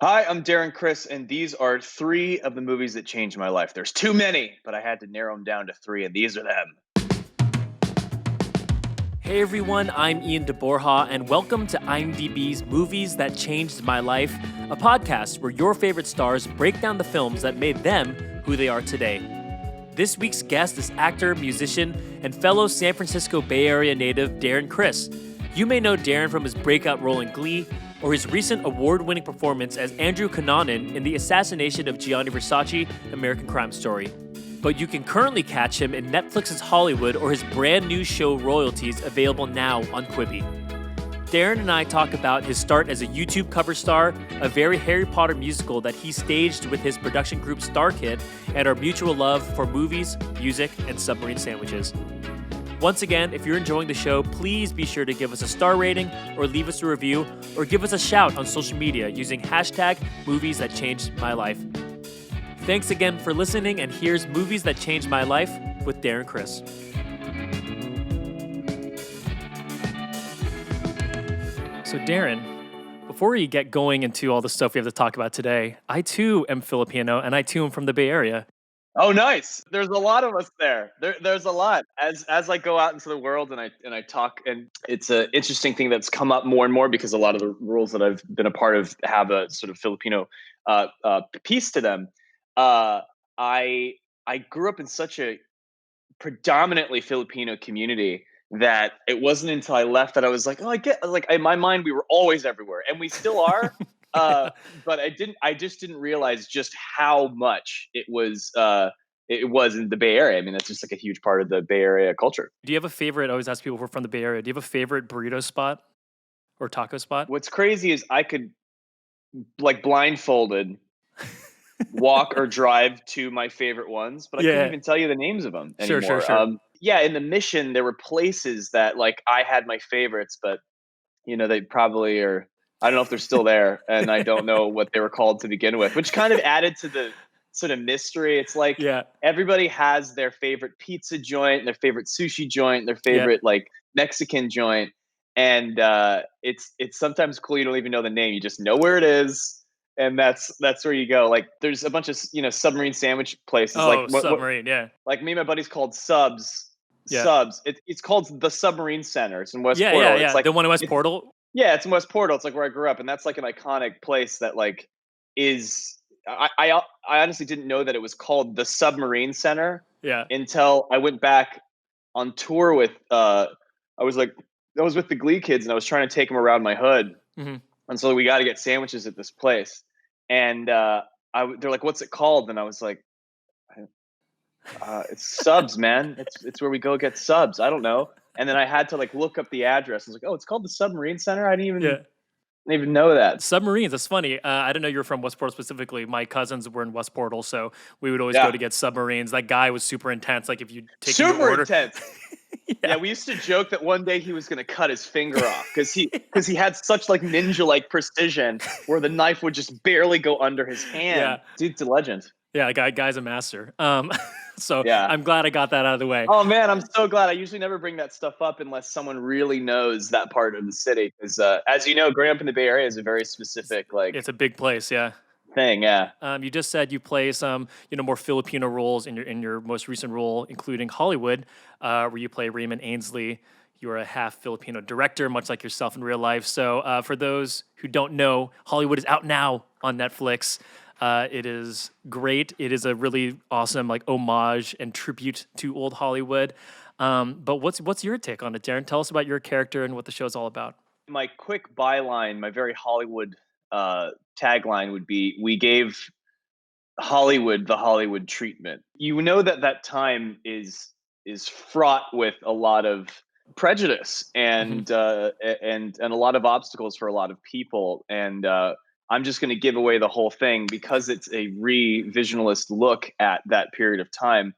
Hi, I'm Darren Criss, and these are three of the movies that changed my life. There's too many, but I had to narrow them down to three, and these are them. Hey everyone, I'm Ian de Borja, and welcome to IMDb's Movies That Changed My Life, a podcast where your favorite stars break down the films that made them who they are today. This week's guest is actor, musician, and fellow San Francisco Bay Area native Darren Criss. You may know Darren from his breakout role in Glee, or his recent award-winning performance as Andrew Cunanan in the assassination of Gianni Versace, American Crime Story. But you can currently catch him in Netflix's Hollywood or his brand new show Royalties, available now on Quibi. Darren and I talk about his start as a YouTube cover star, a very Harry Potter musical that he staged with his production group Star Kid, and our mutual love for movies, music, and submarine sandwiches. Once again, if you're enjoying the show, please be sure to give us a star rating or leave us a review or give us a shout on social media using hashtag Movies That Changed My Life. Thanks again for listening, and here's Movies That Changed My Life with Darren Criss. So Darren, before we get going into all the stuff we have to talk about today, I too am Filipino, and I too am from the Bay Area. Oh, nice. There's a lot of us there. There's a lot. As I go out into the world and I talk, and it's an interesting thing that's come up more and more because a lot of the roles that I've been a part of have a sort of Filipino piece to them. I grew up in such a predominantly Filipino community that it wasn't until I left that I was like, oh, I get, like, in my mind we were always everywhere, and we still are. But I just didn't realize just how much it was in the Bay Area. I mean, that's just like a huge part of the Bay Area culture. Do you have a favorite? I always ask people who are from the Bay Area. Do you have a favorite burrito spot or taco spot? What's crazy is I could, like, blindfolded walk or drive to my favorite ones, but I couldn't Yeah, even tell you the names of them sure, sure, anymore. sure. Yeah, in the Mission, there were places that, like, I had my favorites, but they probably are. I don't know if they're still there, and I don't know what they were called to begin with, which kind of added to the sort of mystery. It's like Yeah, everybody has their favorite pizza joint, their favorite sushi joint, their yeah. favorite, like, Mexican joint, and it's sometimes cool. You don't even know the name; you just know where it is, and that's where you go. Like, there's a bunch of submarine sandwich places. Like, Oh, what submarine. Yeah, like, me and my buddies called Subs. yeah, Subs. It's called the Submarine Center. It's in West yeah, yeah, Portal. It's yeah. like The one in West it's Portal. yeah, it's in West Portal. It's like where I grew up, and that's like an iconic place that, like, is. I honestly didn't know that it was called the Submarine Center Yeah. until I went back on tour with. I was like, I was with the Glee kids, and I was trying to take them around my hood, Hmm. and so we got to get sandwiches at this place, and they're like, "What's it called?" And I was like, it's Subs, man. It's where we go get subs. I don't know. And then I had to, like, look up the address. I was like, oh, it's called the Submarine Center. Yeah. Didn't even know that. Submarines. That's funny. I didn't know you were from West Portal specifically. My cousins were in West Portal, so we would always go Yeah, to get submarines. That guy was super intense. Like if you take your super order, intense. yeah, Yeah, we used to joke that one day he was going to cut his finger off because he had such, like, ninja like precision where the knife would just barely go under his hand. yeah, Dude's a legend. yeah. Guy's a master. So Yeah. I'm glad I got that out of the way. Oh man, I'm so glad. I usually never bring that stuff up unless someone really knows that part of the city. Because as you know, growing up in the Bay Area is a very specific, like, It's a big place. Yeah. thing. Yeah. You just said you play some, more Filipino roles in your most recent role, including Hollywood, where you play Raymond Ainsley. You're a half Filipino director, much like yourself in real life. So, for those who don't know, Hollywood is out now on Netflix. It is great. It is a really awesome, like, homage and tribute to old Hollywood. But what's your take on it, Darren? Tell us about your character and what the show's all about. My quick byline, my very Hollywood tagline would be: "We gave Hollywood the Hollywood treatment." You know that time is fraught with a lot of prejudice Hmm. and a lot of obstacles for a lot of people. And I'm just going to give away the whole thing because it's a revisionalist look at that period of time.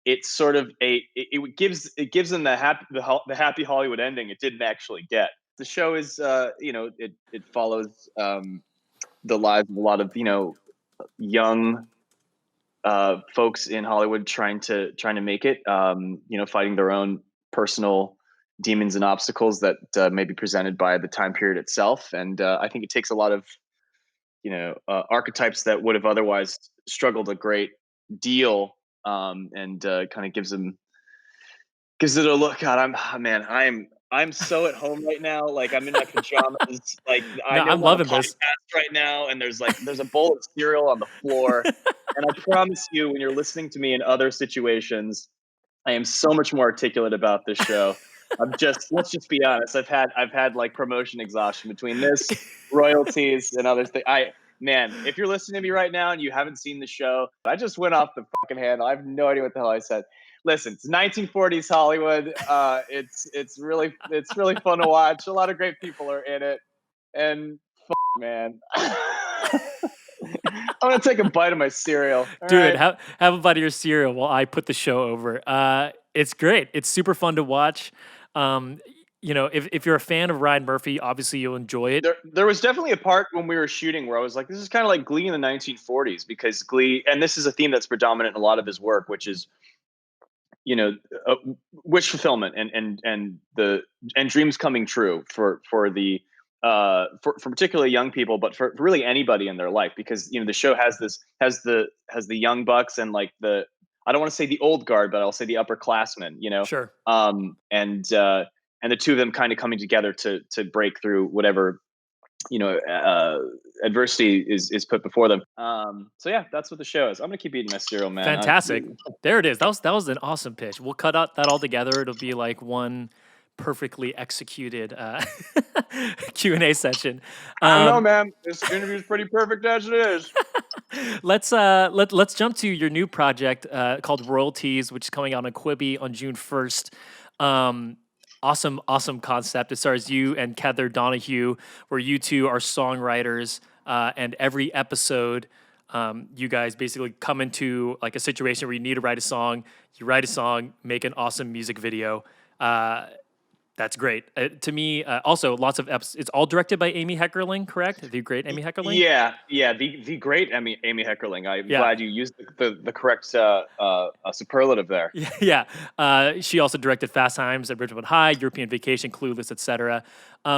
It's sort of it gives them the happy Hollywood ending it didn't actually get. The show is it follows the lives of a lot of young folks in Hollywood trying to make it, fighting their own personal demons and obstacles that may be presented by the time period itself. And I think it takes a lot of archetypes that would have otherwise struggled a great deal, and kind of gives it a look. God, I'm so at home right now. Like I'm in my pajamas. Like I No, know I'm I'm on a loving this. podcast right now, and there's a bowl of cereal on the floor. And I promise you, when you're listening to me in other situations, I am so much more articulate about this show. Let's just be honest. I've had like promotion exhaustion between this, royalties, and other things. Man, if you're listening to me right now and you haven't seen the show, I just went off the fucking handle. I have no idea what the hell I said. Listen, it's 1940s Hollywood. It's really fun to watch. A lot of great people are in it, and man, I'm gonna take a bite of my cereal. All Dude, right. have a bite of your cereal while I put the show over. It's great. It's super fun to watch. Um, if you're a fan of Ryan Murphy, obviously you'll enjoy it. There was definitely a part when we were shooting where I was like, this is kind of like Glee in the 1940s, because Glee, and this is a theme that's predominant in a lot of his work, which is, you know, uh, wish fulfillment and dreams coming true for the for particularly young people, but for really anybody in their life, because the show has the young bucks and like I don't want to say the old guard, but I'll say the upperclassmen, Sure. And the two of them kind of coming together to break through whatever adversity is put before them. So yeah, that's what the show is. I'm gonna keep eating my cereal, man. Fantastic. There it is. That was an awesome pitch. We'll cut out that all together. It'll be like one perfectly executed Q&A session. I don't know, man. This interview is pretty perfect as it is. Let's jump to your new project called Royalties, which is coming out on Quibi on June 1st. Awesome concept. It stars you and Heather Donahue, where you two are songwriters, and every episode, you guys basically come into like a situation where you need to write a song. You write a song, make an awesome music video. That's great. To me, also lots of it's all directed by Amy Heckerling, correct? The great Amy Heckerling. Yeah, the great Amy Heckerling. I'm Yeah. glad you used the correct superlative there. Yeah. She also directed Fast Times at Ridgemont High, European Vacation, Clueless, etc.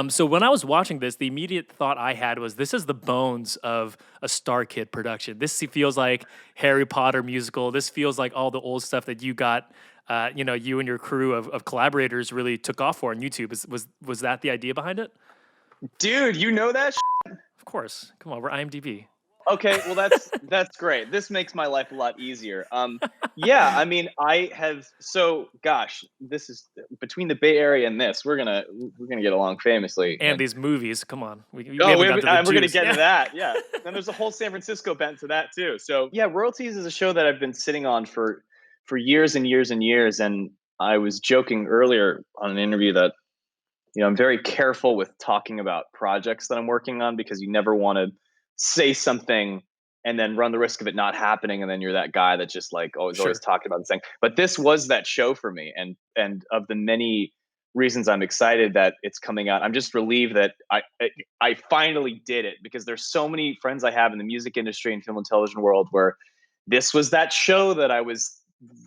So when I was watching this, the immediate thought I had was, this is the bones of a Star Kid production. This feels like Harry Potter musical. This feels like all the old stuff that you got. You and your crew of collaborators really took off for on YouTube. Was that the idea behind it? Dude, you know that? Of course. Come on, we're IMDb. Okay, well that's great. This makes my life a lot easier. Yeah, I mean, gosh, this is between the Bay Area and this, we're gonna get along famously. And these movies, come on, we're gonna get into that. Yeah, and there's a whole San Francisco bent to that too. So yeah, Royalties is a show that I've been sitting on for years and years and years, and I was joking earlier on an interview that I'm very careful with talking about projects that I'm working on, because you never want to say something and then run the risk of it not happening, and then you're that guy that just like always talking about this thing. But this was that show for me, and of the many reasons I'm excited that it's coming out, I'm just relieved that I finally did it, because there's so many friends I have in the music industry and film and television world where this was that show that I was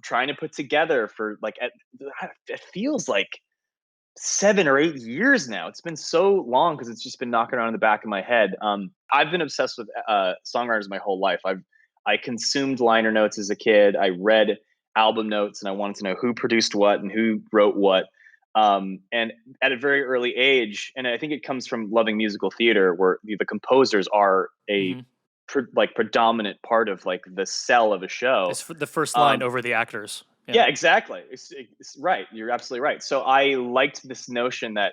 trying to put together for like it feels like 7 or 8 years now. It's been so long because it's just been knocking around in the back of my head. I've been obsessed with songwriters my whole life. I consumed liner notes as a kid. I read album notes, and I wanted to know who produced what and who wrote what. And at a very early age, and I think it comes from loving musical theater, where the composers are a predominant part of like the sell of a show. It's the first line over the actors. Yeah, exactly. It's right. You're absolutely right. So I liked this notion I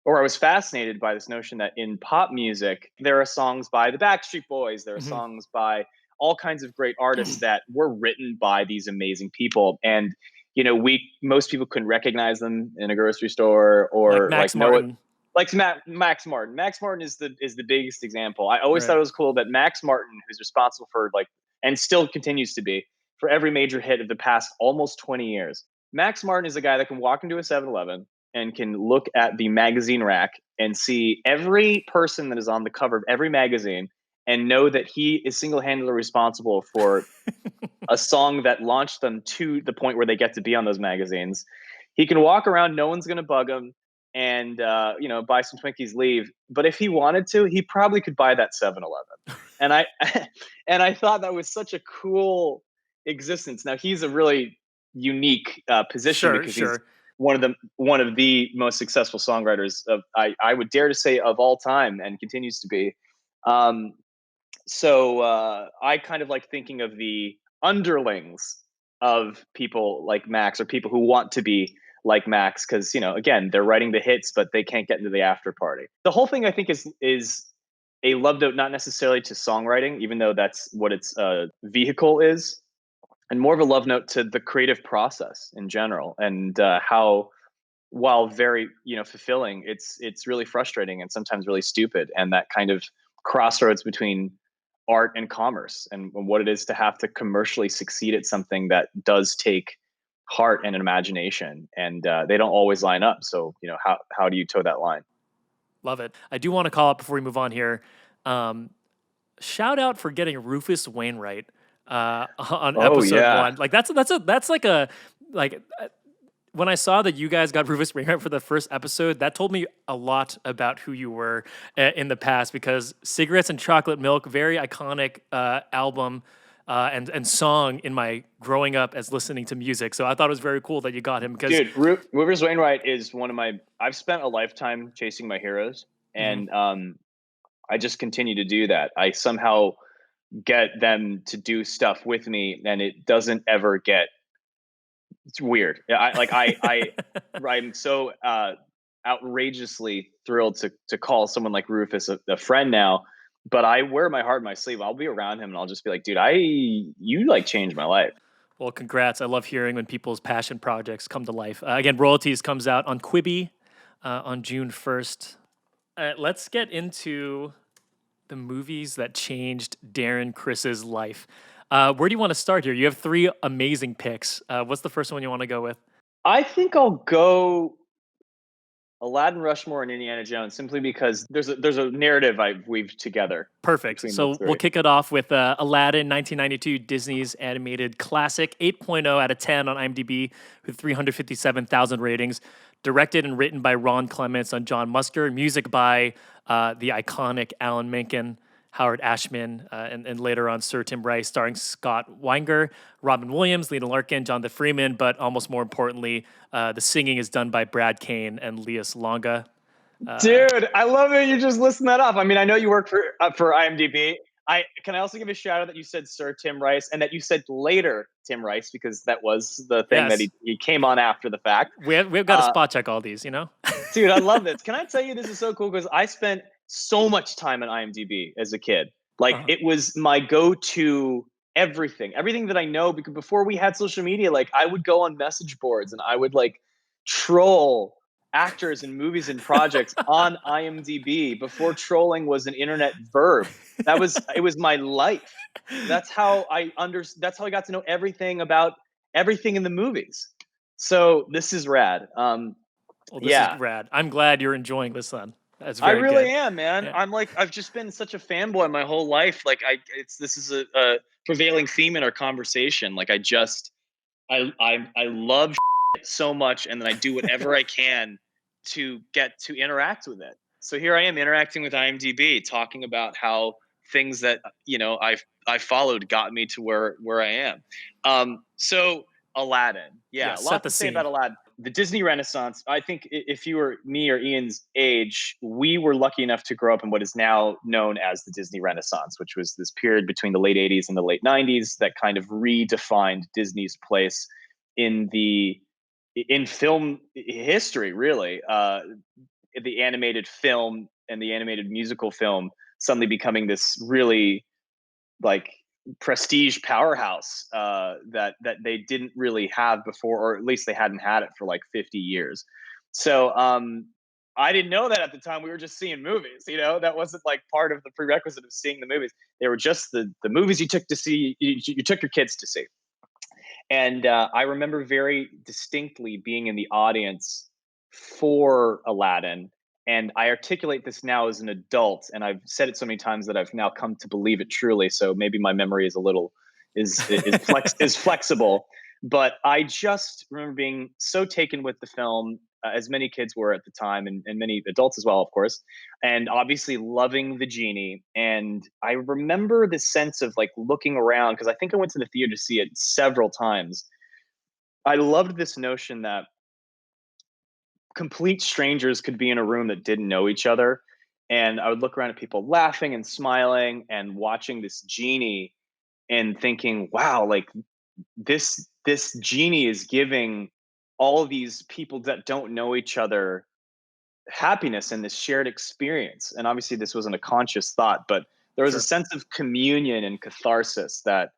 was fascinated by this notion that in pop music, there are songs by the Backstreet Boys, there are songs by all kinds of great artists that were written by these amazing people. And, most people couldn't recognize them in a grocery store, or like Max Martin. Max Martin. Max Martin is the biggest example. I always thought it was cool that Max Martin, who's responsible for and still continues to be, for every major hit of the past almost 20 years. Max Martin is a guy that can walk into a 7-Eleven and can look at the magazine rack and see every person that is on the cover of every magazine and know that he is single-handedly responsible for a song that launched them to the point where they get to be on those magazines. He can walk around, no one's going to bug him. and buy some Twinkies, leave. But if he wanted to, he probably could buy that 7-Eleven. And I and I thought that was such a cool existence. Now he's a really unique position Sure, because he's sure. one of the most successful songwriters of I would dare to say of all time, and continues to be. Um, so I kind of like thinking of the underlings of people like Max, or people who want to be like Max, because again, they're writing the hits, but they can't get into the after party. The whole thing, I think, is a love note, not necessarily to songwriting, even though that's what its vehicle is, and more of a love note to the creative process in general, and how, while very fulfilling, it's really frustrating and sometimes really stupid, and that kind of crossroads between art and commerce, and what it is to have to commercially succeed at something that does take heart and an imagination, and they don't always line up. So how do you toe that line? Love it. I do want to call out before we move on here. Um, Shout out for getting Rufus Wainwright on Oh episode yeah. one. Like that's like a like when I saw that you guys got Rufus Wainwright for the first episode, that told me a lot about who you were in the past, because Cigarettes and Chocolate Milk, very iconic album and song in my growing up as listening to music. So I thought it was very cool that you got him because Dude, Rivers Wainwright is one of my. I've spent a lifetime chasing my heroes, Mhm. and I just continue to do that. I somehow get them to do stuff with me, and it doesn't ever get. It's weird. Yeah, I'm so outrageously thrilled to call someone like Rufus a friend now. But I wear my heart on my sleeve. I'll be around him, and I'll just be like, dude, you like changed my life. Well, congrats. I love hearing when people's passion projects come to life. Again, Royalties comes out on Quibi on June 1st. Let's get into the movies that changed Darren Criss's life. Where do you want to start here? You have three amazing picks. What's the first one you want to go with? I think I'll go Aladdin, Rushmore, and Indiana Jones, simply because there's a narrative I've weaved together Perfect. between the So we'll three. kick it off with Aladdin, 1992, Disney's animated classic, 8.0 out of 10 on IMDb with 357,000 ratings. Directed and written by Ron Clements and John Musker. Music by the iconic Alan Menken, Howard Ashman, and later on Sir Tim Rice, starring Scott Weinger, Robin Williams, Lena Larkin, Jonathan Freeman, but almost more importantly, the singing is done by Brad Kane and Lias Longa. Dude, I love it. You just listen that up. I mean, I know you work for IMDb. I also give a shout out that you said Sir Tim Rice, and that you said later Tim Rice, because that was the thing that Yes, he came on after the fact. we've got to spot check all these, Dude, I love this. Can I tell you, this is so cool, because I spent so much time on IMDb as a kid. Like, Uh-huh. it was my go-to everything that I know, because before we had social media, like, I would go on message boards and I would like troll actors and movies and projects on IMDb before trolling was an internet verb. It was my life. That's how I got to know everything about everything in the movies. So this is rad. Well, this is Yeah, rad. I'm glad you're enjoying this one. That's I very really good. am, man. Yeah. I'm like, I've just been such a fanboy my whole life. Like, this is a prevailing theme in our conversation. Like, I love so much, and then I do whatever I can to get to interact with it. So here I am interacting with IMDb, talking about how things that I followed got me to where I am. So Aladdin, Yeah, yeah, a set lot the to say about scene. Aladdin. The Disney Renaissance. I think if you were me or Ian's age, we were lucky enough to grow up in what is now known as the Disney Renaissance, which was this period between the late '80s and the late '90s that kind of redefined Disney's place in film history, really. The animated film and the animated musical film suddenly becoming this really like prestige powerhouse that they didn't really have before, or at least they hadn't had it for like 50 years. So I didn't know that at the time. We were just seeing movies, that wasn't like part of the prerequisite of seeing the movies. They were just the movies you took to see, you took your kids to see. And I remember very distinctly being in the audience for Aladdin. And I articulate this now as an adult, and I've said it so many times that I've now come to believe it truly. So maybe my memory is a little is flexible. But I just remember being so taken with the film, as many kids were at the time, and many adults as well, of course. And obviously loving the genie. And I remember this sense of like looking around because I think I went to the theater to see it several times. I loved this notion that complete strangers could be in a room that didn't know each other. And I would look around at people laughing and smiling and watching this genie and thinking, wow, like this genie is giving all of these people that don't know each other happiness and this shared experience. And obviously this wasn't a conscious thought, but there was a Sure. sense of communion and catharsis that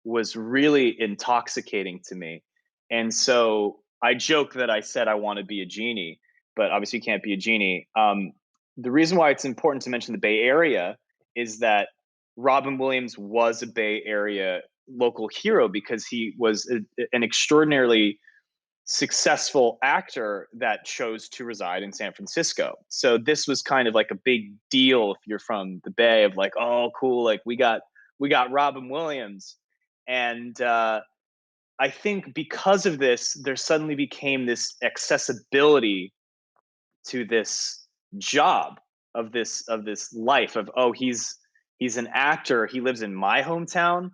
was really intoxicating to me. And so I joke that I said I want to be a genie, but obviously you can't be a genie. The reason why it's important to mention the Bay Area is that Robin Williams was a Bay Area local hero because he was an extraordinarily successful actor that chose to reside in San Francisco. So this was kind of like a big deal if you're from the Bay, of like, oh, cool, like we got Robin Williams. And I think because of this, there suddenly became this accessibility to this job, of this life of, oh, he's an actor, he lives in my hometown.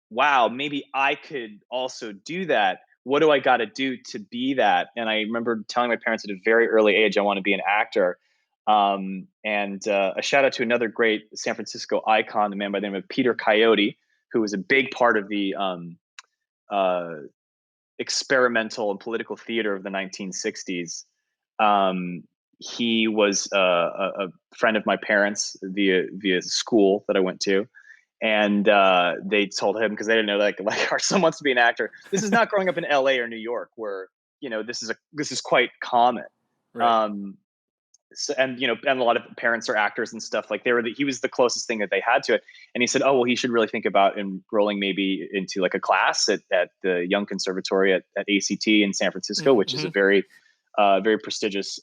Wow, maybe I could also do that. What do I got to do to be that? And I remember telling my parents at a very early age I want to be an actor. And a shout out to another great San Francisco icon, the man by the name of Peter Coyote, who was a big part of the uh, experimental and political theater of the 1960s. Um, he was a friend of my parents via school that I went to, and they told him because they didn't know that like our son wants to be an actor. This is not growing up in L.A. or New York where this is quite common. Right. Um, so, and a lot of parents are actors and stuff. Like he was the closest thing that they had to it. And he said, oh, well, he should really think about enrolling maybe into like a class at the Young Conservatory at ACT in San Francisco, which is Mm-hmm. a very prestigious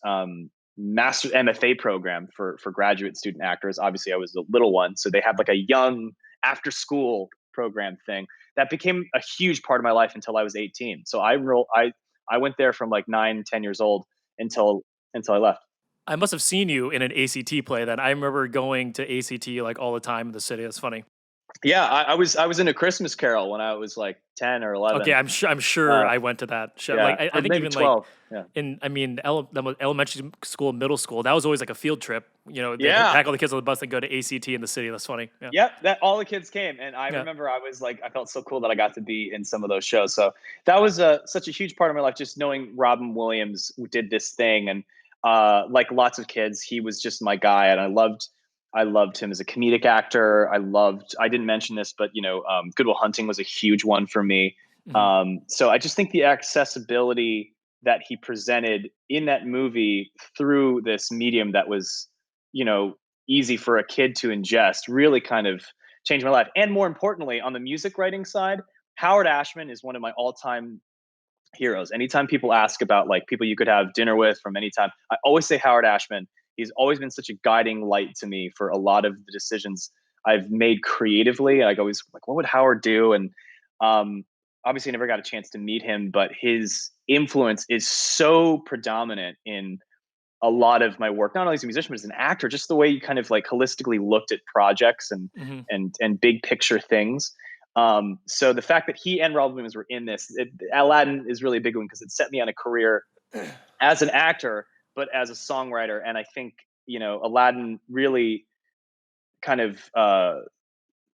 master MFA program for graduate student actors. Obviously I was a little one. So they had like a young after school program thing that became a huge part of my life until I was 18. So I went there from like 9, 10 years old until I left. I must have seen you in an ACT play then. I remember going to ACT like all the time in the city. That's funny. Yeah, I was in A Christmas Carol when I was like 10 or Okay, 11. I'm sure Uh, I went to that show. yeah, Like I or think maybe even like 12. Yeah. elementary school, middle school, that was always like a field trip. They'd Yeah. pack all the kids on the bus and go to ACT in the city. That's funny. Yeah. Yep, that all the kids came, and I Yeah. remember I was like, I felt so cool that I got to be in some of those shows. So that was such a huge part of my life, just knowing Robin Williams did this thing, and like lots of kids, he was just my guy, and I loved him as a comedic actor. I didn't mention this, but Good Will Hunting was a huge one for me. Hmm. So I just think the accessibility that he presented in that movie through this medium that was, you know, easy for a kid to ingest really kind of changed my life. And more importantly, on the music writing side, Howard Ashman is one of my all-time heroes. Anytime people ask about like people you could have dinner with from any time, I always say Howard Ashman. He's always been such a guiding light to me for a lot of the decisions I've made creatively. I always like, what would Howard do? And um, obviously, I never got a chance to meet him, but his influence is so predominant in a lot of my work, not only as a musician, but as an actor, just the way you kind of like holistically looked at projects and Hmm. and big picture things. So the fact that he and Robin Williams were in this, Aladdin is really a big one because it set me on a career as an actor, but as a songwriter. And I think, Aladdin really kind of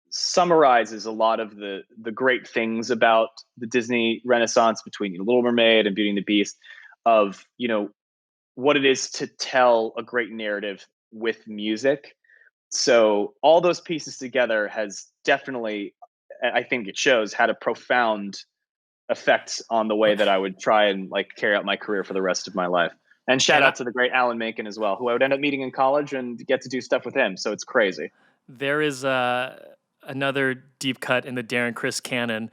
summarizes a lot of the great things about the Disney Renaissance between Little Mermaid and Beauty and the Beast, of what it is to tell a great narrative with music. So all those pieces together has definitely, I think it shows, had a profound effect on the way that I would try and like carry out my career for the rest of my life. And shout And out to the great Alan Menken as well, who I would end up meeting in college and get to do stuff with him. So it's crazy. there is another deep cut in the Darren Criss canon.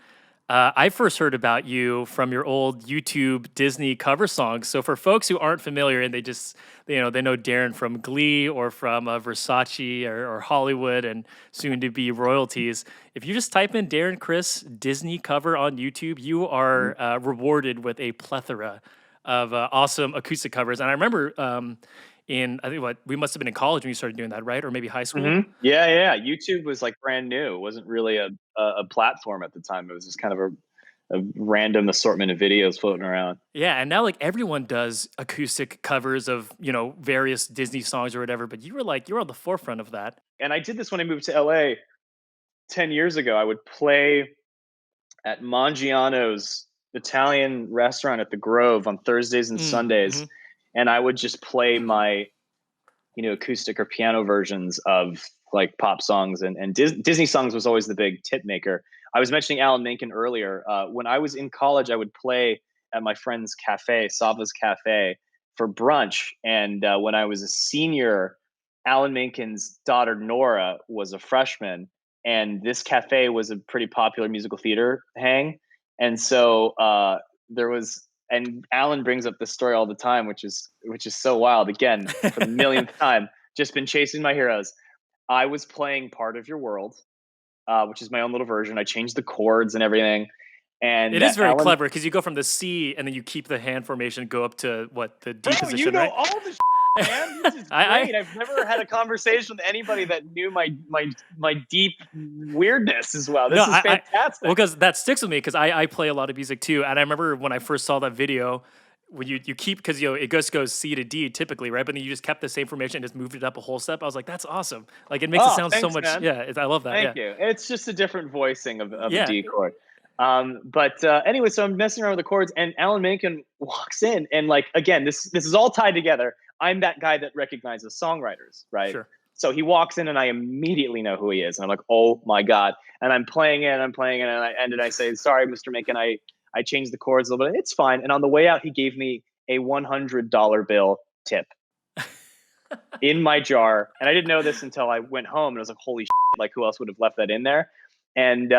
I first heard about you from your old YouTube Disney cover songs. So for folks who aren't familiar and they know Darren from Glee or from Versace or Hollywood and soon to be Royalties. If you just type in Darren Criss Disney cover on YouTube, you are rewarded with a plethora of awesome acoustic covers. And I remember I think we must have been in college when you started doing that, right? Or maybe high school. Yeah. YouTube was like brand new. It wasn't really a platform at the time. It was just kind of a random assortment of videos floating around. Yeah, and now like everyone does acoustic covers of, various Disney songs or whatever, but you were on the forefront of that. And I did this when I moved to LA 10 years ago. I would play at Mangiano's Italian restaurant at the Grove on Thursdays and Sundays. And I would just play my, acoustic or piano versions of like pop songs, and Disney songs was always the big tip maker. I was mentioning Alan Menken earlier. When I was in college, I would play at my friend's cafe, Sava's Cafe, for brunch. And when I was a senior, Alan Menken's daughter, Nora, was a freshman. And this cafe was a pretty popular musical theater hang. And so and Alan brings up this story all the time, which is so wild. Again, for the millionth time, just been chasing my heroes. I was playing Part of Your World, which is my own little version. I changed the chords and everything. And it is very clever because you go from the C and then you keep the hand formation, go up to the D position, you know right? all the man. This is great. I've never had a conversation with anybody that knew my deep weirdness as well. This is fantastic. Well, because that sticks with me because I play a lot of music too, and I remember when I first saw that video. When you keep, because it just goes C to D typically, right? But then you just kept the same formation and just moved it up a whole step. I was like, that's awesome. Like it makes it sound so much. Man. Yeah, I love that. Thank you. It's just a different voicing of the D chord. But anyway, so I'm messing around with the chords, and Alan Menken walks in, and like again, this is all tied together. I'm that guy that recognizes songwriters, right? Sure. So he walks in, and I immediately know who he is, and I'm like, oh my god! And I'm playing it, and I say, sorry, Mr. Menken, I changed the chords a little bit. It's fine. And on the way out, he gave me a $100 bill tip in my jar. And I didn't know this until I went home, and I was like, holy shit, like who else would have left that in there? And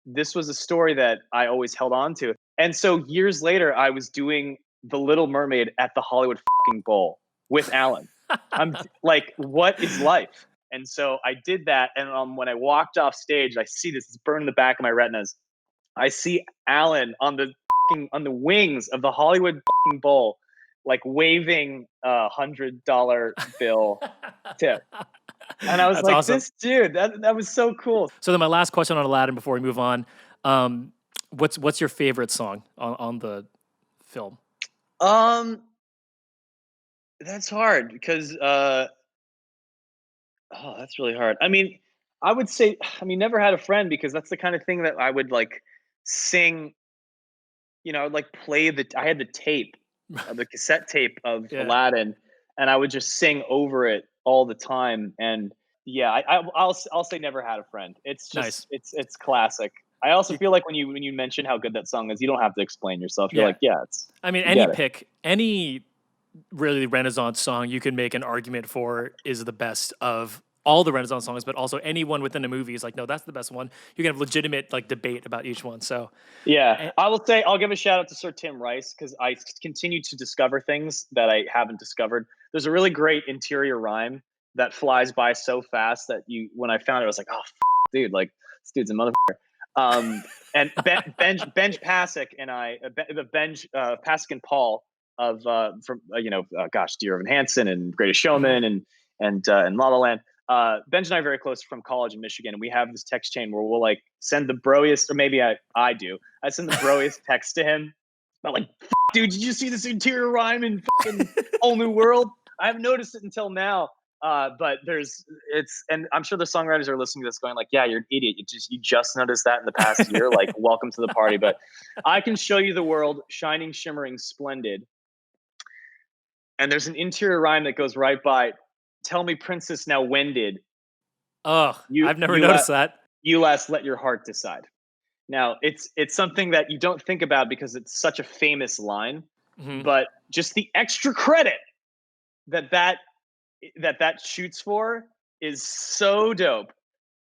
this was a story that I always held on to. And so years later, I was doing The Little Mermaid at the Hollywood fucking Bowl with Alan. I'm like, what is life? And so I did that. And when I walked off stage, I see this, it's burned in the back of my retinas. I see Alan on the wings of the Hollywood Bowl, like waving $100 bill tip. And I was like, awesome. This dude, that was so cool. So then my last question on Aladdin before we move on, what's your favorite song on the film? That's hard because that's really hard. I mean, I would say, Never Had a Friend, because that's the kind of thing that I would like sing, I would like play I had the tape, the cassette tape of Aladdin, and I would just sing over it all the time. And yeah, I'll say Never Had a Friend. It's just, nice. It's classic. I also feel like when you mention how good that song is, you don't have to explain yourself. You're like, it's. I mean, any really Renaissance song you can make an argument for is the best of all the Renaissance songs, but also anyone within a movie is like, no, that's the best one. You can have legitimate like debate about each one. So yeah, I will say, I'll give a shout out to Sir Tim Rice, because I continue to discover things that I haven't discovered. There's a really great interior rhyme that flies by so fast that when I found it, I was like, oh, dude, like this dude's a motherfucker. And Benj Pasek and Pasek and Paul of from Dear Evan Hansen and Greatest Showman and La La Land. Benj and I are very close from college in Michigan, and we have this text chain where we'll like send the broiest, or maybe I do. I send the broiest text to him about like, dude, did you see this interior rhyme in fucking Whole New World? I haven't noticed it until now. But and I'm sure the songwriters are listening to this going like, yeah, you're an idiot. You just noticed that in the past year. Like, welcome to the party. But I can show you the world shining, shimmering, splendid. And there's an interior rhyme that goes right by. Tell me, princess, now when did? Oh, I've never noticed that. You last let your heart decide. Now, it's something that you don't think about because it's such a famous line, but just the extra credit that shoots for is so dope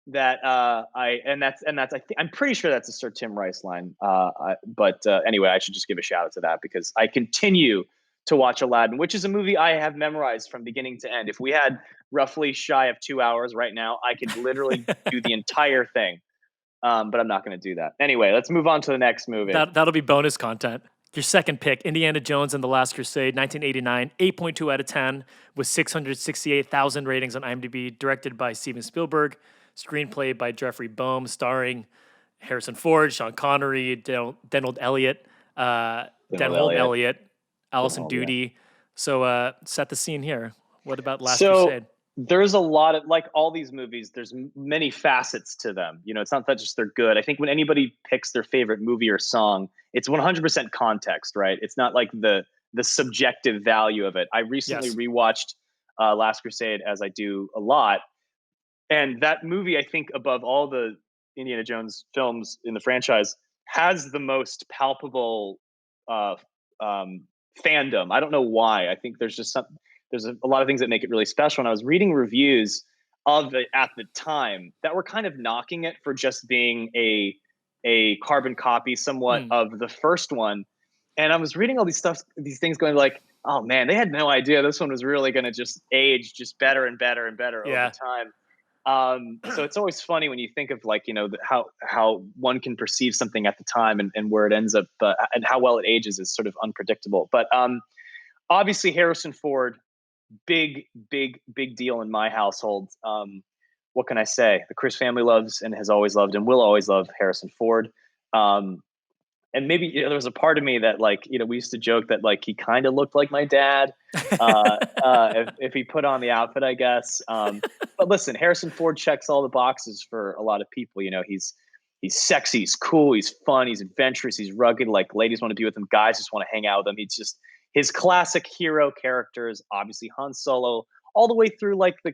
that I'm pretty sure that's a Sir Tim Rice line. But anyway, I should just give a shout out to that because I continue to watch Aladdin, which is a movie I have memorized from beginning to end. If we had roughly shy of 2 hours right now, I could literally do the entire thing. But I'm not going to do that. Anyway, let's move on to the next movie. That'll be bonus content. Your second pick, Indiana Jones and the Last Crusade, 1989, 8.2 out of 10, with 668,000 ratings on IMDb, directed by Steven Spielberg, screenplay by Jeffrey Boehm, starring Harrison Ford, Sean Connery, Denhold Elliott, Allison Doody. So set the scene here. What about Last Crusade? There's a lot of, like all these movies, there's many facets to them. You know, it's not that just they're good. I think when anybody picks their favorite movie or song, it's 100% context, right? It's not like the subjective value of it. I recently rewatched Last Crusade, as I do a lot. And that movie, I think, above all the Indiana Jones films in the franchise, has the most palpable fandom. I don't know why. I think there's just there's a lot of things that make it really special. And I was reading reviews of it at the time that were kind of knocking it for just being a carbon copy somewhat of the first one. And I was reading all these things going like, oh man, they had no idea this one was really going to just age just better and better and better over time. So it's always funny when you think of, like, you know, how one can perceive something at the time and where it ends up, and how well it ages is sort of unpredictable. But obviously Harrison Ford, big deal in my household. What can I say? The Criss family loves and has always loved and will always love Harrison Ford. And maybe, you know, there was a part of me that, like, you know, we used to joke that, like, he kind of looked like my dad if he put on the outfit, I guess. But listen, Harrison Ford checks all the boxes for a lot of people. You know, he's sexy, he's cool, he's fun, he's adventurous, he's rugged. Like, ladies want to be with him, guys just want to hang out with him. He's just his classic hero characters, obviously Han Solo, all the way through, like, the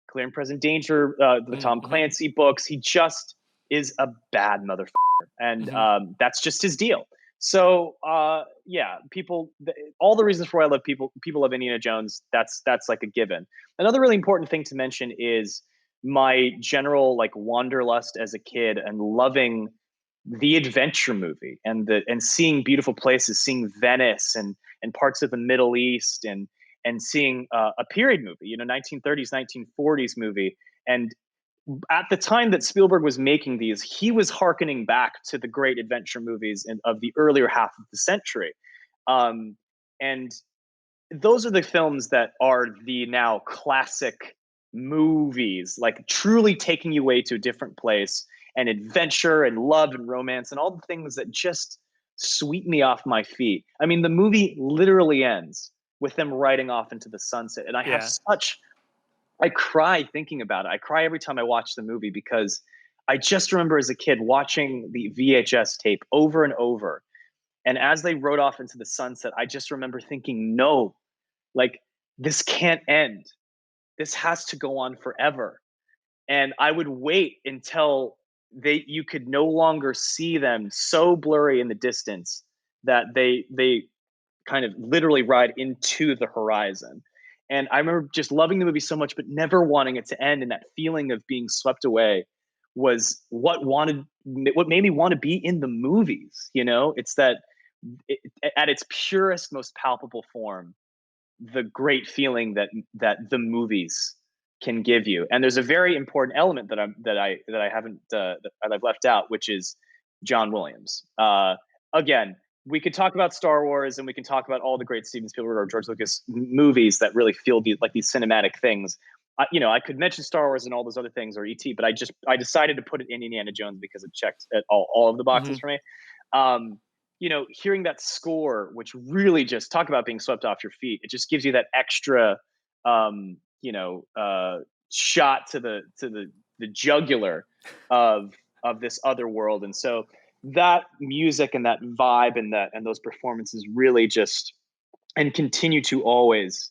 Clear and Present Danger, the Tom Clancy books. He just is a bad motherfucker. And that's just his deal. So people, all the reasons for why I love people love Indiana Jones. That's like a given. Another really important thing to mention is my general, like, wanderlust as a kid and loving the adventure movie and seeing beautiful places, seeing Venice and parts of the Middle East and seeing a period movie, you know, 1930s, 1940s movie. And at the time that Spielberg was making these, he was hearkening back to the great adventure movies of the earlier half of the century. And those are the films that are the now classic movies, like truly taking you away to a different place, and adventure and love and romance and all the things that just sweep me off my feet. I mean, the movie literally ends with them riding off into the sunset. And I cry thinking about it. I cry every time I watch the movie because I just remember as a kid watching the VHS tape over and over. And as they rode off into the sunset, I just remember thinking, no, like, this can't end. This has to go on forever. And I would wait until you could no longer see them so blurry in the distance that they kind of literally ride into the horizon. And I remember just loving the movie so much, but never wanting it to end. And that feeling of being swept away was what made me want to be in the movies. You know, it's that at its purest, most palpable form, the great feeling that the movies can give you. And there's a very important element that I've left out, which is John Williams. Again, we could talk about Star Wars and we can talk about all the great Steven Spielberg or George Lucas movies that really feel like these cinematic things. I could mention Star Wars and all those other things, or E.T., but I decided to put it in Indiana Jones because it checked at all of the boxes for me. Hearing that score, which really just, talk about being swept off your feet. It just gives you that extra, shot to the jugular of this other world. And so that music and that vibe and those performances really just, and continue to always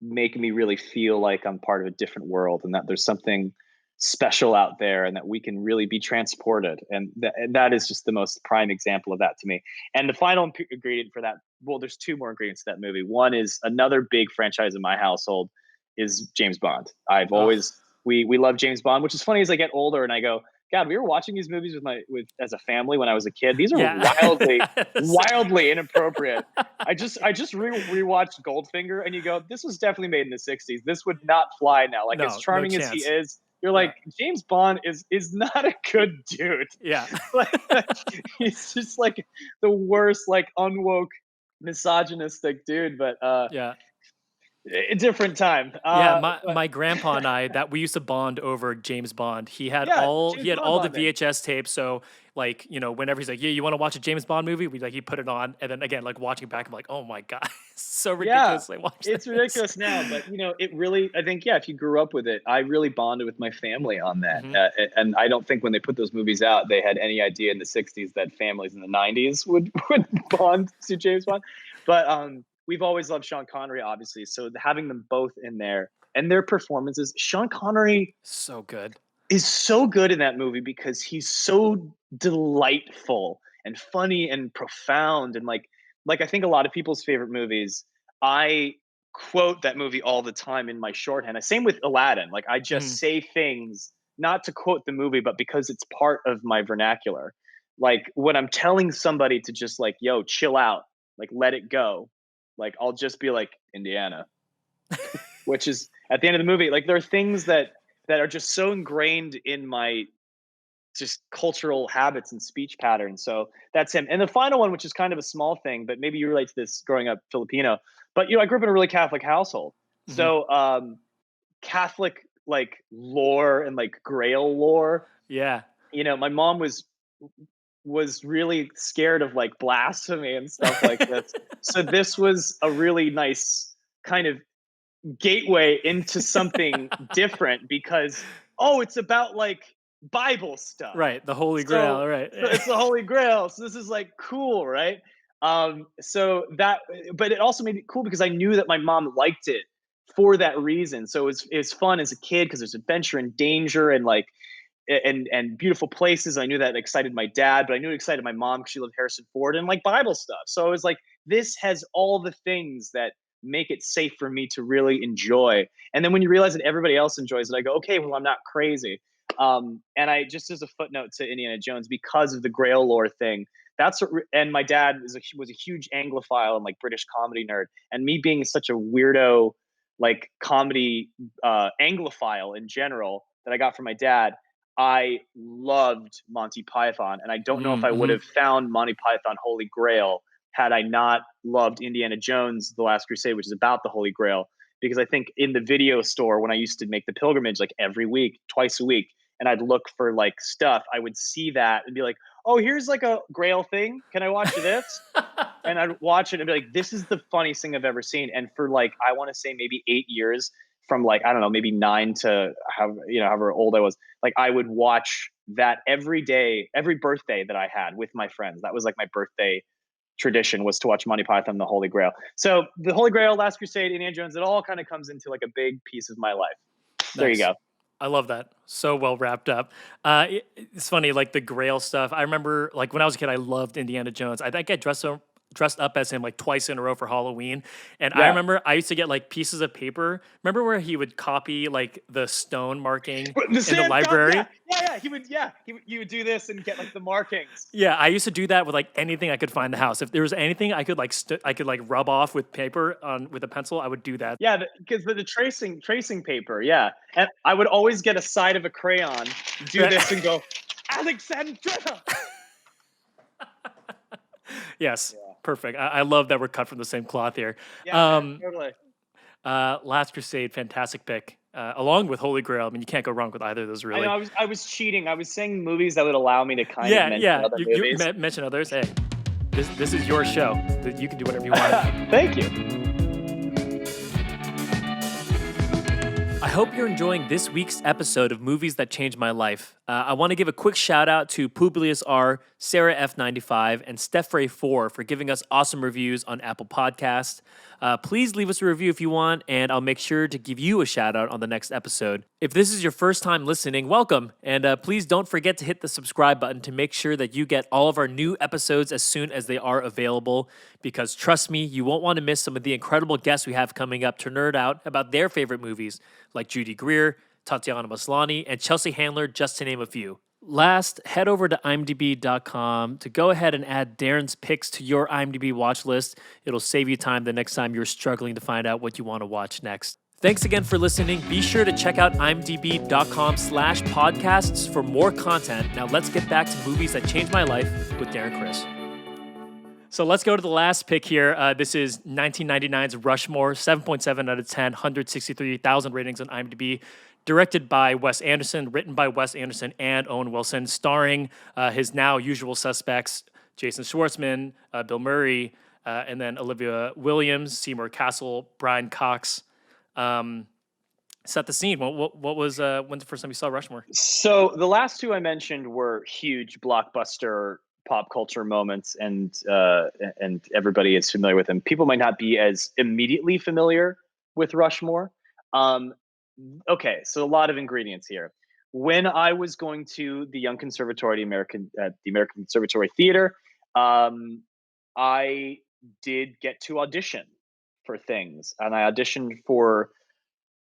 make me really feel like I'm part of a different world, and that there's something special out there, and that we can really be transported. And that is just the most prime example of that to me. And the final ingredient for that, well, there's two more ingredients to that movie. One is another big franchise in my household is James Bond. I've always, we love James Bond, which is funny as I get older and I go, God, we were watching these movies as a family when I was a kid. These are wildly inappropriate. I just rewatched Goldfinger, and you go, this was definitely made in the 60s. This would not fly now. Like, as charming as he is, You're like, James Bond is not a good dude. Yeah. Like, he's just like the worst, like unwoke, misogynistic dude. But Yeah. a different time. Yeah, my But my grandpa and I that we used to bond over James Bond. He had yeah, all James he had Bond all the bonding. VHS tapes. So like, whenever he's like, "Yeah, you want to watch a James Bond movie?" We like he put it on, and then again, like watching back, I'm like, "Oh my god, it's so Yeah, ridiculous." I watched it's this. ridiculous now, but it really. I think if you grew up with it, I really bonded with my family on that, Hmm. and I don't think when they put those movies out, they had any idea in the '60s that families in the '90s would bond to James Bond. But we've always loved Sean Connery, obviously, so having them both in there and their performances, Sean Connery So good. is so good in that movie because he's so delightful and funny and profound and like I think a lot of people's favorite movies. I quote that movie all the time in my shorthand. Same with Aladdin. Like I Hmm. just say things not to quote the movie, but because it's part of my vernacular. Like when I'm telling somebody to just like, yo, chill out, like let it go. Like I'll just be like Indiana, which is at the end of the movie. Like there are things that are just so ingrained in my just cultural habits and speech patterns. So that's him. And the final one, which is kind of a small thing, but maybe you relate to this growing up Filipino. But I grew up in a really Catholic household. Hmm. So Catholic like lore and like Grail lore. Yeah. My mom was really scared of like blasphemy and stuff like this. So this was a really nice kind of gateway into something different because it's about like Bible stuff. Right, the Holy So Grail, right. so it's the Holy Grail. So this is like cool, right? So that but it also made it cool because I knew that my mom liked it for that reason. So it's fun as a kid because there's adventure and danger and like and beautiful places. I knew that excited my dad, but I knew it excited my mom because she loved Harrison Ford and like Bible stuff. So I was like, this has all the things that make it safe for me to really enjoy. And then when you realize that everybody else enjoys it, I go, okay, well, I'm not crazy. And I just as a footnote to Indiana Jones because of the Grail lore thing. And my dad was a huge Anglophile and like British comedy nerd, and me being such a weirdo like comedy Anglophile in general that I got from my dad. I loved Monty Python, and I don't know if I would Mm-hmm. have found Monty Python Holy Grail had I not loved Indiana Jones, The Last Crusade, which is about the Holy Grail. Because I think in the video store, when I used to make the pilgrimage like every week, twice a week, and I'd look for like stuff, I would see that and be like, oh, here's like a Grail thing. Can I watch this? And I'd watch it and be like, this is the funniest thing I've ever seen. And for like, I want to say maybe 8 years from like, I don't know, maybe 9 to however old I was, like I would watch that every day, every birthday that I had with my friends. That was like my birthday tradition was to watch Monty Python, The Holy Grail. So the Holy Grail, Last Crusade, Indiana Jones, it all kind of comes into like a big piece of my life. There you Nice. go. I love that. So well wrapped up. It's funny, like the Grail stuff. I remember, like when I was a kid, I loved Indiana Jones. I think I dressed up as him like twice in a row for Halloween. And I Yeah. remember I used to get like pieces of paper. Remember where he would copy like the stone marking The in the sand library? yeah. You would do this and get like the markings. Yeah, I used to do that with like anything I could find in the house. If there was anything I could like I could like rub off with paper on with a pencil, I would do that. Yeah, because the tracing paper, yeah. And I would always get a side of a crayon, do Right. this and go, Alexandra. Yes, Yeah. perfect. I love that we're cut from the same cloth here. Yeah, man, Um, totally. Last Crusade, fantastic pick. Along with Holy Grail, I mean, you can't go wrong with either of those, I know really. I was cheating. I was saying movies that would allow me to kind of Yeah, mention yeah. other You movies. mention others. Hey, this is your show. You can do whatever you want. Thank you. I hope you're enjoying this week's episode of Movies That Changed My Life. I want to give a quick shout out to Publius R, Sarah F95, and Steph4 for giving us awesome reviews on Apple Podcasts. Please leave us a review if you want, and I'll make sure to give you a shout out on the next episode. If this is your first time listening, welcome, and please don't forget to hit the subscribe button to make sure that you get all of our new episodes as soon as they are available, because trust me, you won't want to miss some of the incredible guests we have coming up to nerd out about their favorite movies, like Judy Greer, Tatiana Maslany, and Chelsea Handler, just to name a few. Last, head over to imdb.com to go ahead and add Darren's picks to your IMDb watch list. It'll save you time the next time you're struggling to find out what you want to watch next. Thanks again for listening. Be sure to check out imdb.com/podcasts for more content. Now let's get back to movies that changed my life with Darren Criss. So let's go to the last pick here. This is 1999's Rushmore, 7.7 out of 10, 163,000 ratings on IMDb. Directed by Wes Anderson, written by Wes Anderson and Owen Wilson, starring his now usual suspects, Jason Schwartzman, Bill Murray, and then Olivia Williams, Seymour Cassel, Brian Cox. Set the scene. What was when's the first time you saw Rushmore? So the last two I mentioned were huge blockbuster pop culture moments, and everybody is familiar with them. People might not be as immediately familiar with Rushmore. Okay, so a lot of ingredients here. When I was going to the Young Conservatory, the American Conservatory Theater, I did get to audition for things, and I auditioned for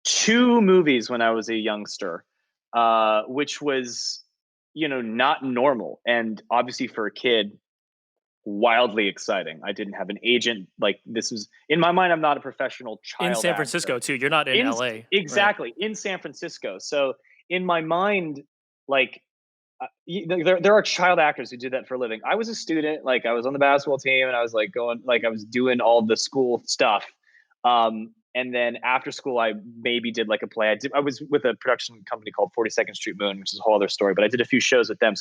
2 movies when I was a youngster, which was, not normal, and obviously for a kid, wildly exciting. I didn't have an agent. Like, this was, in my mind, I'm not a professional child in San actor. Francisco too. You're not in LA. Exactly, right? In San Francisco. So in my mind, like, there are child actors who do that for a living. I was a student, like I was on the basketball team, and I was like I was doing all the school stuff. And then after school, I maybe did like a play. I was with a production company called 42nd Street Moon, which is a whole other story, but I did a few shows with them.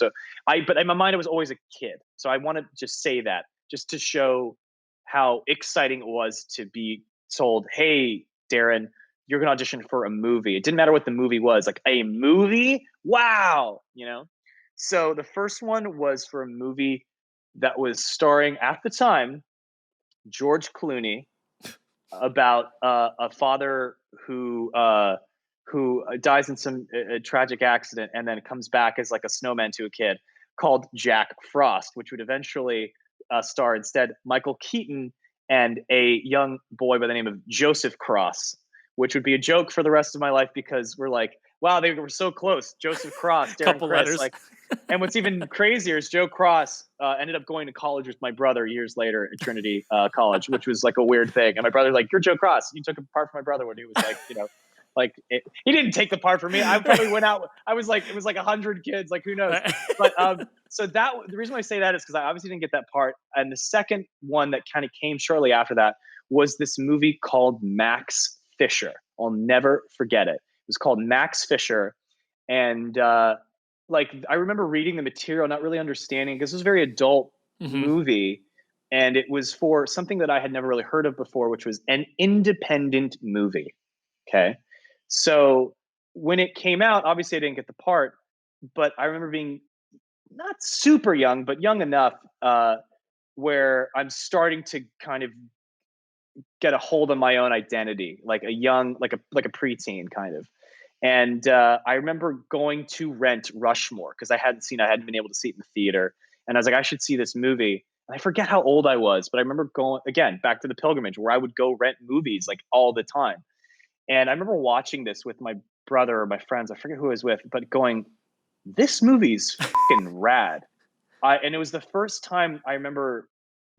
But in my mind, I was always a kid. So I want to just say that, just to show how exciting it was to be told, hey, Darren, you're going to audition for a movie. It didn't matter what the movie was, like, a movie? Wow. So the first one was for a movie that was starring, at the time, George Clooney, about a father who dies in some tragic accident and then comes back as like a snowman to a kid, called Jack Frost, which would eventually star instead Michael Keaton and a young boy by the name of Joseph Cross, which would be a joke for the rest of my life, because we're like, wow, they were so close. Joseph Cross, Darren Couple Criss, letters. like. And what's even crazier is Joe Cross ended up going to college with my brother years later at Trinity College, which was like a weird thing. And my brother's like, "You're Joe Cross. You took a part for my brother when he was like, he didn't take the part for me. I probably went out. I was like, it was like 100 kids. Like, who knows? But so the reason why I say that is because I obviously didn't get that part. And the second one that kind of came shortly after that was this movie called Max Fisher. I'll never forget it. It was called Max Fisher, and I remember reading the material, not really understanding, because it was a very adult movie, and it was for something that I had never really heard of before, which was an independent movie. Okay. So when it came out, obviously I didn't get the part, but I remember being not super young, but young enough where I'm starting to kind of get a hold of my own identity, like a preteen kind of. And I remember going to rent Rushmore because I hadn't been able to see it in the theater. And I was like, I should see this movie. And I forget how old I was, but I remember going, again, back to the pilgrimage, where I would go rent movies like all the time. And I remember watching this with my brother or my friends. I forget who I was with, but going, this movie's fucking rad. And it was the first time I remember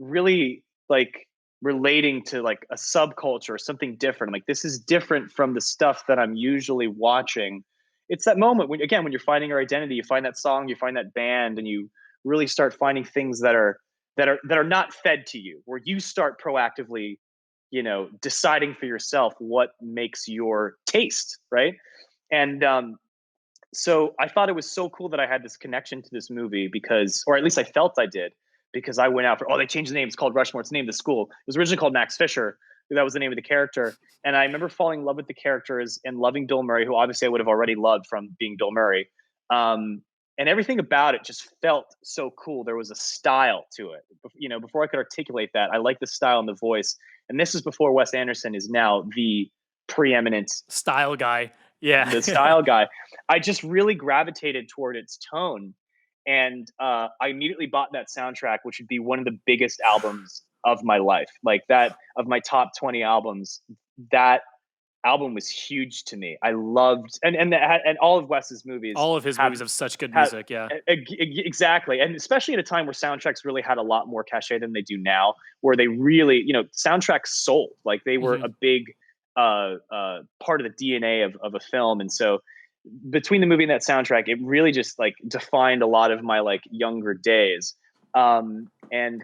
really like relating to like a subculture, something different. I'm like, this is different from the stuff that I'm usually watching. It's that moment when you're finding your identity, you find that song, you find that band, and you really start finding things that are not fed to you, where you start proactively, deciding for yourself what makes your taste, right? And so I thought it was so cool that I had this connection to this movie because, or at least I felt I did, because I went out for, they changed the name. It's called Rushmore. It's named the school. It was originally called Max Fisher. That was the name of the character. And I remember falling in love with the characters and loving Bill Murray, who obviously I would have already loved from being Bill Murray. And everything about it just felt so cool. There was a style to it. Before I could articulate that, I like the style and the voice. And this is before Wes Anderson is now the preeminent style guy. Yeah. The style guy. I just really gravitated toward its tone. And I immediately bought that soundtrack, which would be one of the biggest albums of my life. Like that, of my top 20 albums, that album was huge to me. I loved, and all of Wes's movies. All of his movies have such good music, yeah. Exactly. And especially at a time where soundtracks really had a lot more cachet than they do now, where they really, soundtracks sold. Like they were a big part of the DNA of a film. And so between the movie and that soundtrack, it really just like defined a lot of my like younger days, and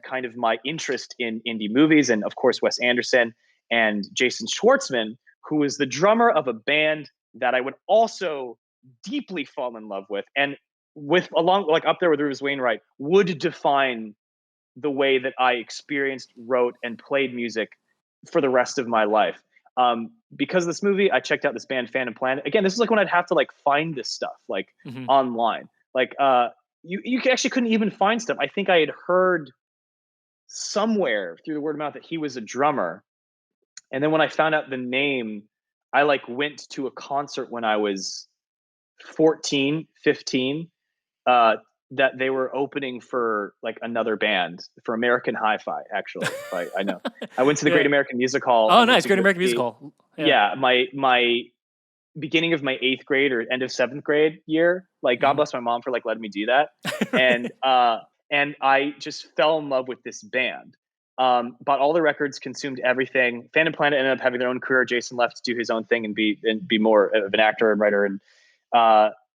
kind of my interest in indie movies, and of course Wes Anderson and Jason Schwartzman, who was the drummer of a band that I would also deeply fall in love with, and with along like up there with Rufus Wainwright, would define the way that I experienced, wrote, and played music for the rest of my life. Because of this movie, I checked out this band Phantom Planet. Again, this is like when I'd have to like find this stuff like online. Like you actually couldn't even find stuff. I think I had heard somewhere through the word of mouth that he was a drummer. And then when I found out the name, I like went to a concert when I was 14, 15, that they were opening for like another band, for American Hi-Fi, actually. I know. I went to the Great American Music Hall. Oh, nice. Great American Music Hall. Yeah. My beginning of my 8th grade or end of 7th grade year, like God bless my mom for like letting me do that. And I just fell in love with this band. Bought all the records, consumed everything. Phantom Planet ended up having their own career. Jason left to do his own thing and be more of an actor and writer. And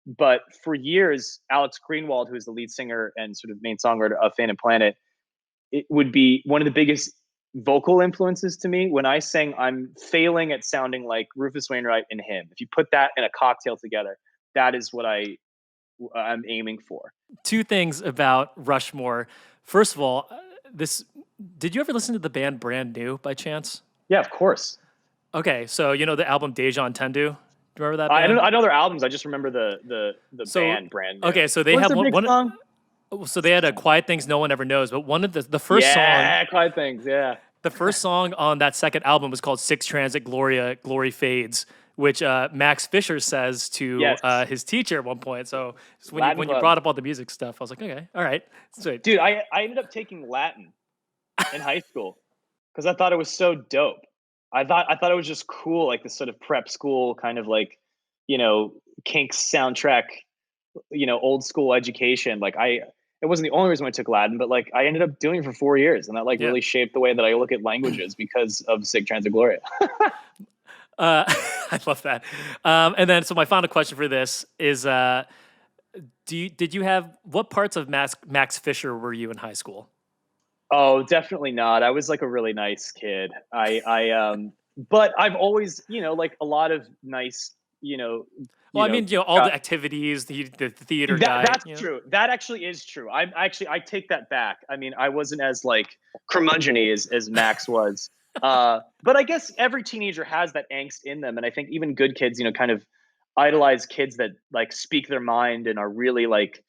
but for years, Alex Greenwald, who is the lead singer and sort of main songwriter of Phantom Planet, it would be one of the biggest vocal influences to me. When I sing, I'm failing at sounding like Rufus Wainwright and him. If you put that in a cocktail together, that is what I'm aiming for. 2 things about Rushmore. First of all, did you ever listen to the band Brand New by chance? Yeah, of course. Okay, so you know the album Deja Entendu? Do you remember that band? I know their albums. I just remember the band Brand New. Okay, so they have one song? So they had a Quiet Things No One Ever Knows, but one of the first song. Yeah, Quiet Things, yeah. The first song on that second album was called Six Transit Gloria, Glory Fades, which Max Fisher says to his teacher at one point. So when you brought up all the music stuff, I was like, okay, all right. Sweet. Dude, I ended up taking Latin in high school because I thought it was so dope. I thought it was just cool, like this sort of prep school kind of like, Kinks soundtrack, old school education. Like it wasn't the only reason I took Latin, but like I ended up doing it for 4 years, and that like really shaped the way that I look at languages because of Sig Transit Gloria. I love that. And then, so my final question for this is, did you have, what parts of Max Fisher were you in high school? Oh, definitely not. I was like a really nice kid. But I've always, like a lot of nice, well, I mean, all the activities, the theater guy. That's true. That actually is true. I take that back. I mean, I wasn't as like curmudgeon-y as Max was. But I guess every teenager has that angst in them. And I think even good kids, kind of idolize kids that like speak their mind and are really like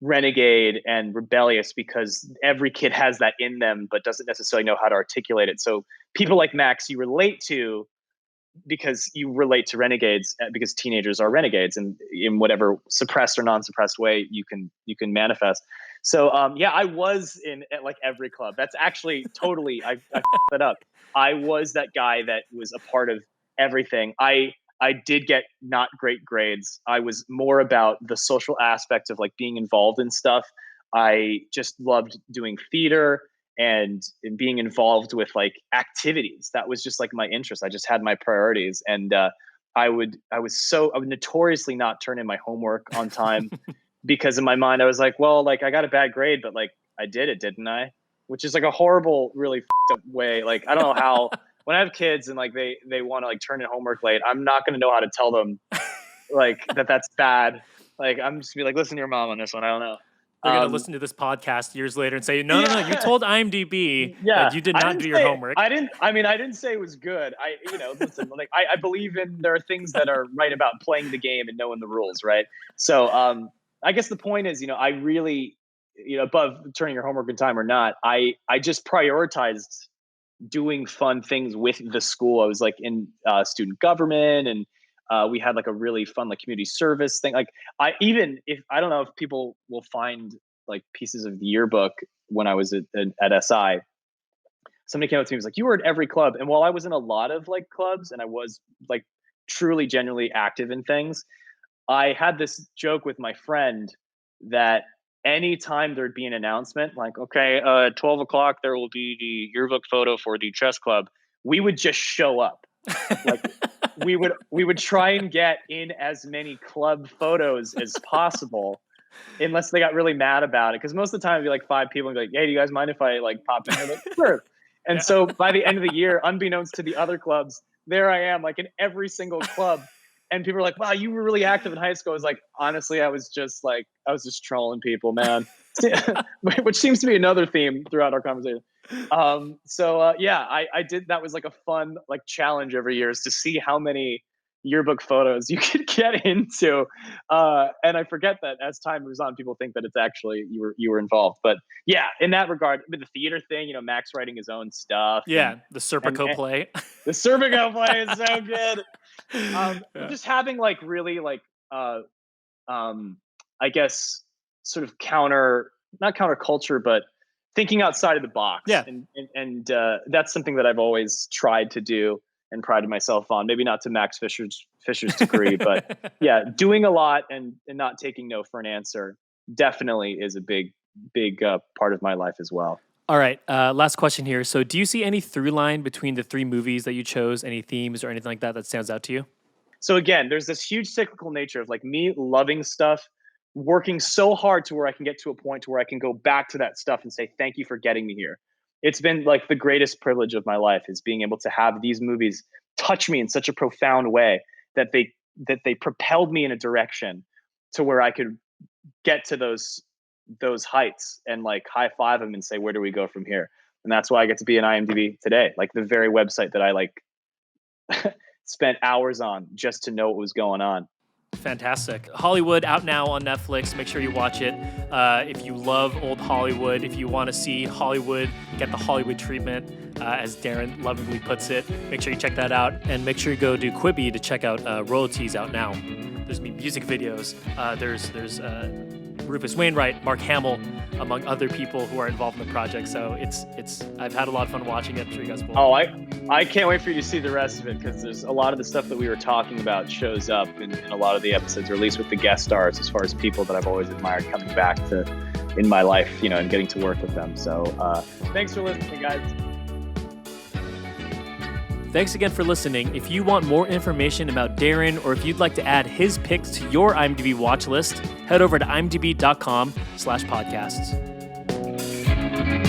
renegade and rebellious, because every kid has that in them, but doesn't necessarily know how to articulate it. So people like Max, you relate to because you relate to renegades, because teenagers are renegades, and in whatever suppressed or non-suppressed way you can manifest. So I was in at like every club. That's actually totally I that up. I was that guy that was a part of everything. I did get not great grades. I was more about the social aspect of like being involved in stuff. I just loved doing theater and being involved with like activities. That was just like my interest. I just had my priorities, and I would notoriously not turn in my homework on time because in my mind I was like, well, like I got a bad grade, but like I did it, didn't I? Which is like a horrible, really f***ed up way. Like I don't know how. When I have kids and like they want to like turn in homework late, I'm not going to know how to tell them like that's bad. Like I'm just gonna be like, listen to your mom on this one. I don't know. They're going to listen to this podcast years later and say, no, you told IMDb that you did not do your homework. I didn't say it was good. Listen, like I believe there are things that are right about playing the game and knowing the rules, right? So I guess the point is, I really, above turning your homework in time or not, I just prioritized doing fun things with the school. I was like in student government, and we had like a really fun like community service thing. Like I don't know if people will find like pieces of the yearbook when I was at SI. Somebody came up to me and was like, you were at every club. And while I was in a lot of like clubs and I was like truly genuinely active in things, I had this joke with my friend that anytime there'd be an announcement like, okay, 12 o'clock, there will be the yearbook photo for the chess club, we would just show up. Like we would try and get in as many club photos as possible, unless they got really mad about it. Because most of the time it'd be like 5 people and be like, "Hey, do you guys mind if I like pop in here?" Like, sure. And so by the end of the year, unbeknownst to the other clubs, there I am, like in every single club. And people are like, "Wow, you were really active in high school." I was like, honestly, I was just trolling people, man. Which seems to be another theme throughout our conversation. I did. That was like a fun like challenge every year, is to see how many yearbook photos you could get into. And I forget that as time moves on, people think that it's actually you were involved. But yeah, in that regard, with the theater thing, Max writing his own stuff. Yeah, the Serpico play. The Serpico play is so good. Just having like really like I guess sort of not counterculture, but thinking outside of the box. Yeah. And that's something that I've always tried to do and prided myself on. Maybe not to Max Fisher's degree, but yeah, doing a lot and not taking no for an answer definitely is a big part of my life as well. All right, last question here. So do you see any through line between the 3 movies that you chose, any themes or anything like that stands out to you? So again, there's this huge cyclical nature of like me loving stuff, working so hard to where I can get to a point to where I can go back to that stuff and say, thank you for getting me here. It's been like the greatest privilege of my life, is being able to have these movies touch me in such a profound way that they propelled me in a direction to where I could get to those heights and like high five them and say, where do we go from here? And that's why I get to be in IMDb today, like the very website that I like spent hours on just to know what was going on. Fantastic. Hollywood out now on Netflix. Make sure you watch it. If you love old Hollywood, if you want to see Hollywood get the Hollywood treatment, as Darren lovingly puts it, make sure you check that out. And make sure you go to Quibi to check out Royalties out now. There's music videos. There's Rufus Wainwright, Mark Hamill, among other people who are involved in the project. So I've had a lot of fun watching it. I'm sure you guys will. Oh, I can't wait for you to see the rest of it, because there's a lot of the stuff that we were talking about shows up in a lot of the episodes, or at least with the guest stars, as far as people that I've always admired coming back to in my life, and getting to work with them. So thanks for listening, guys. Thanks again for listening. If you want more information about Darren, or if you'd like to add his picks to your IMDb watch list, head over to imdb.com/podcasts.